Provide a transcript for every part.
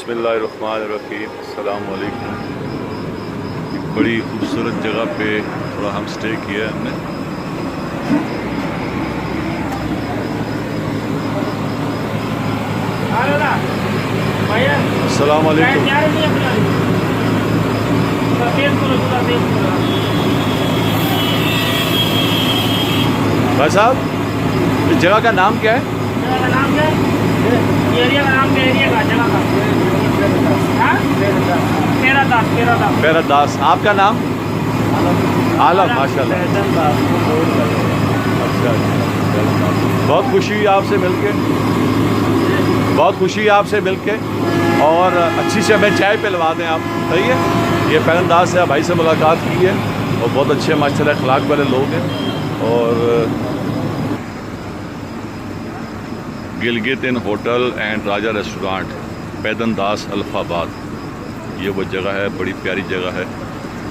बिस्मिल्लाहिर्रहमानिर्रहीम, अस्सलाम वालेकुम। एक बड़ी खूबसूरत जगह पे थोड़ा हम स्टे किया है हमने। अस्सलाम वालेकुम भाई साहब, इस जगह का नाम क्या है? जगह का नाम क्या है? एरिया का नाम क्या है? एरिया का जगह का पैरादास। आपका नाम? आलम। माशाल्लाह। अच्छा, बहुत खुशी हुई आपसे मिलके, बहुत खुशी है आपसे मिलके। और अच्छी से हमें चाय पिलवा दें आप, सही है? ये पैरादास है, भाई से मुलाकात की है और बहुत अच्छे माशाल्लाह अखलाक वाले लोग हैं। और गिलगित इन होटल एंड राजा रेस्टोरेंट, पैदन दास अल्फाबाद, ये वो जगह है, बड़ी प्यारी जगह है।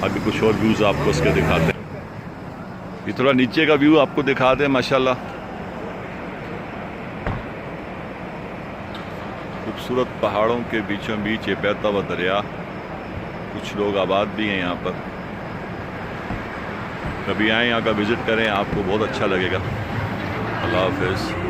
अभी कुछ और व्यूज़ आपको उसके दिखाते हैं। ये थोड़ा नीचे का व्यू आपको दिखाते हैं। माशाल्लाह खूबसूरत पहाड़ों के बीचों बीच ये बहता हुआ दरिया। कुछ लोग आबाद भी हैं यहाँ पर। कभी आएँ, यहाँ का विज़िट करें, आपको बहुत अच्छा लगेगा। अल्लाह हाफ़िज़।